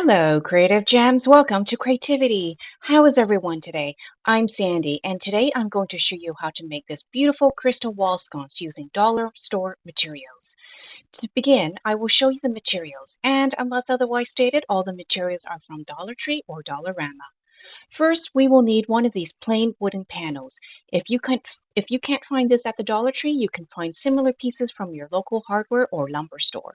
Hello, Creative Gems. Welcome to Creativity. How is everyone today? I'm Sandy, and today I'm going to show you how to make this beautiful crystal wall sconce using dollar store materials. To begin, I will show you the materials, and unless otherwise stated, all the materials are from Dollar Tree or Dollarama. First, we will need one of these plain wooden panels. If you can't find this at the Dollar Tree, you can find similar pieces from your local hardware or lumber store.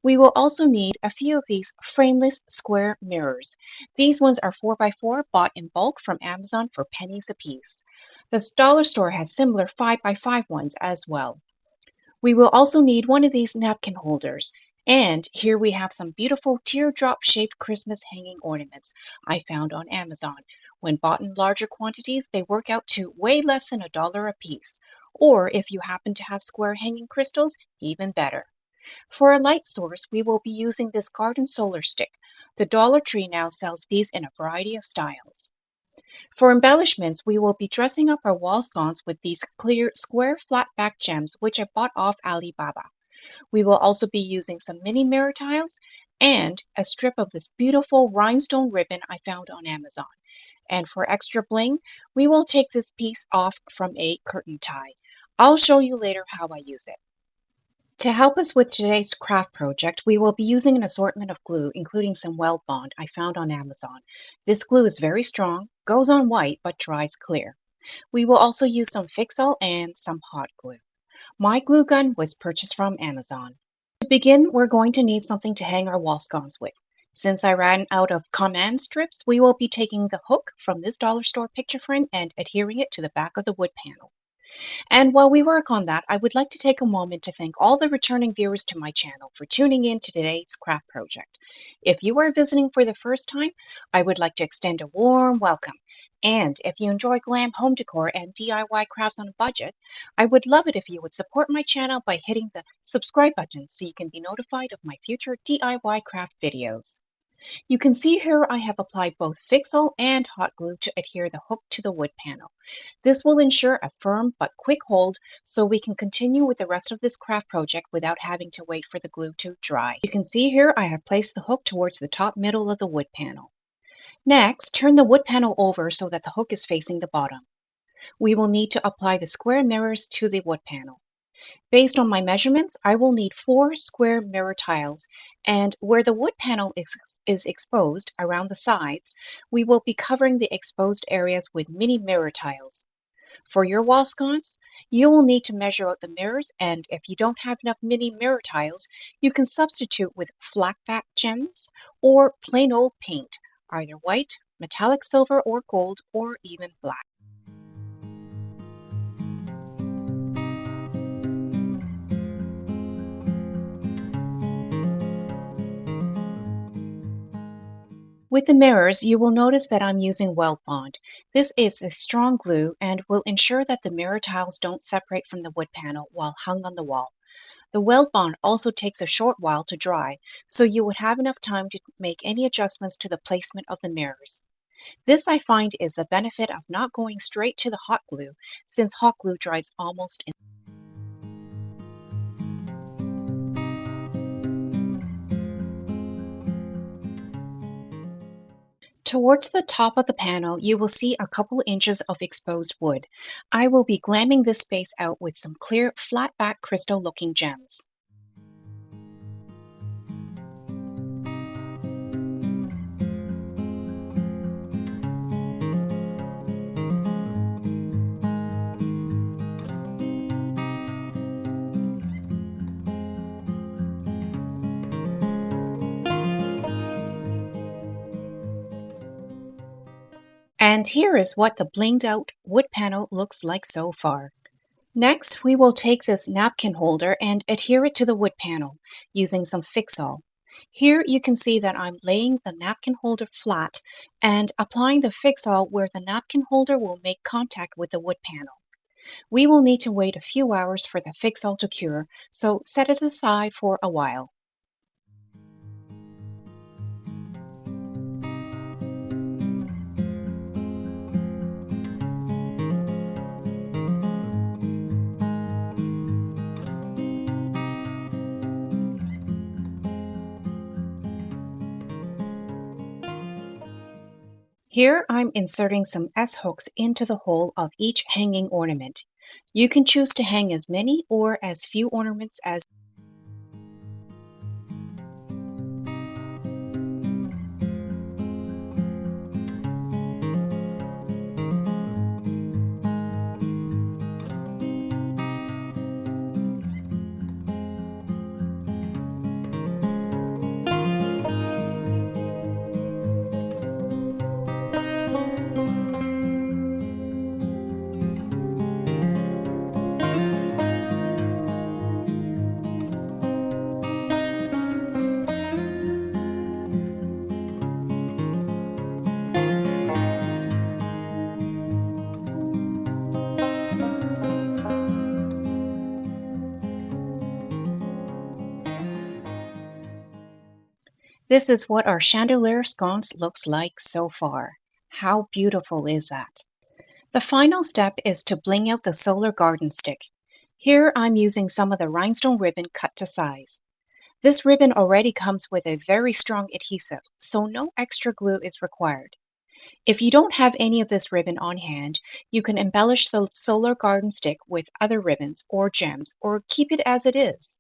We will also need a few of these frameless square mirrors. These ones are 4x4 bought in bulk from Amazon for pennies a piece. The dollar store has similar 5x5 ones as well. We will also need one of these napkin holders. And here we have some beautiful teardrop-shaped Christmas hanging ornaments I found on Amazon. When bought in larger quantities, they work out to way less than $1 a piece. Or if you happen to have square hanging crystals, even better. For a light source, we will be using this garden solar stick. The Dollar Tree now sells these in a variety of styles. For embellishments, we will be dressing up our wall sconce with these clear square flat back gems which I bought off Alibaba. We will also be using some mini mirror tiles and a strip of this beautiful rhinestone ribbon I found on Amazon. And for extra bling, we will take this piece off from a curtain tie. I'll show you later how I use it. To help us with today's craft project, we will be using an assortment of glue, including some Weld Bond I found on Amazon. This glue is very strong, goes on white, but dries clear. We will also use some Fix-All and some hot glue. My glue gun was purchased from Amazon. To begin, we're going to need something to hang our wall sconce with. Since I ran out of command strips, we will be taking the hook from this dollar store picture frame and adhering it to the back of the wood panel. And while we work on that, I would like to take a moment to thank all the returning viewers to my channel for tuning in to today's craft project. If you are visiting for the first time, I would like to extend a warm welcome. And if you enjoy glam home decor and DIY crafts on a budget, I would love it if you would support my channel by hitting the subscribe button so you can be notified of my future DIY craft videos. You can see here I have applied both Fix-All and hot glue to adhere the hook to the wood panel. This will ensure a firm but quick hold so we can continue with the rest of this craft project without having to wait for the glue to dry. You can see here I have placed the hook towards the top middle of the wood panel. Next, turn the wood panel over so that the hook is facing the bottom. We will need to apply the square mirrors to the wood panel. Based on my measurements, I will need 4 square mirror tiles, and where the wood panel is exposed around the sides, we will be covering the exposed areas with mini mirror tiles. For your wall sconce, you will need to measure out the mirrors, and if you don't have enough mini mirror tiles, you can substitute with flat back gems or plain old paint, either white, metallic silver or gold, or even black. With the mirrors, you will notice that I'm using Weld Bond. This is a strong glue and will ensure that the mirror tiles don't separate from the wood panel while hung on the wall. The Weld Bond also takes a short while to dry, so you would have enough time to make any adjustments to the placement of the mirrors. This I find is the benefit of not going straight to the hot glue, since hot glue dries almost instantly. Towards the top of the panel, you will see a couple inches of exposed wood. I will be glamming this space out with some clear, flat-back crystal-looking gems. And here is what the blinged out wood panel looks like so far. Next, we will take this napkin holder and adhere it to the wood panel using some Fix-All. Here you can see that I'm laying the napkin holder flat and applying the Fix-All where the napkin holder will make contact with the wood panel. We will need to wait a few hours for the Fix-All to cure, so set it aside for a while. Here I'm inserting some S-hooks into the hole of each hanging ornament. You can choose to hang as many or as few ornaments as. This is what our chandelier sconce looks like so far. How beautiful is that? The final step is to bling out the solar garden stick. Here I'm using some of the rhinestone ribbon cut to size. This ribbon already comes with a very strong adhesive, so no extra glue is required. If you don't have any of this ribbon on hand, you can embellish the solar garden stick with other ribbons or gems, or keep it as it is.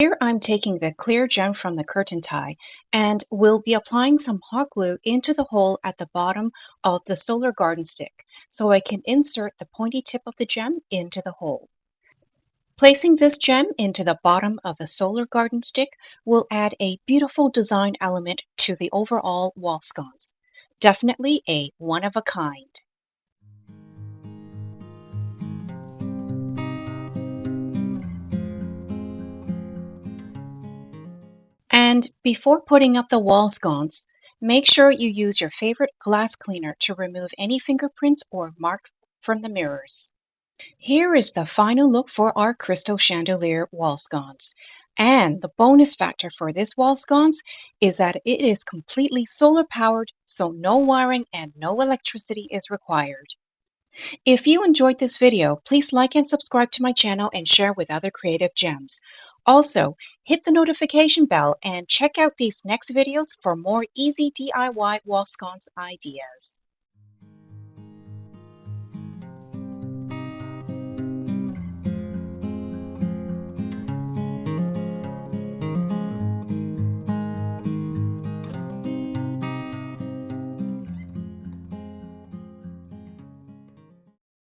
Here I'm taking the clear gem from the curtain tie and will be applying some hot glue into the hole at the bottom of the solar garden stick so I can insert the pointy tip of the gem into the hole. Placing this gem into the bottom of the solar garden stick will add a beautiful design element to the overall wall sconce. Definitely a one of a kind. And before putting up the wall sconce, make sure you use your favorite glass cleaner to remove any fingerprints or marks from the mirrors. Here is the final look for our crystal chandelier wall sconce. And the bonus factor for this wall sconce is that it is completely solar powered, so no wiring and no electricity is required. If you enjoyed this video, please like and subscribe to my channel and share with other creative gems. Also, hit the notification bell and check out these next videos for more easy DIY wall sconce ideas.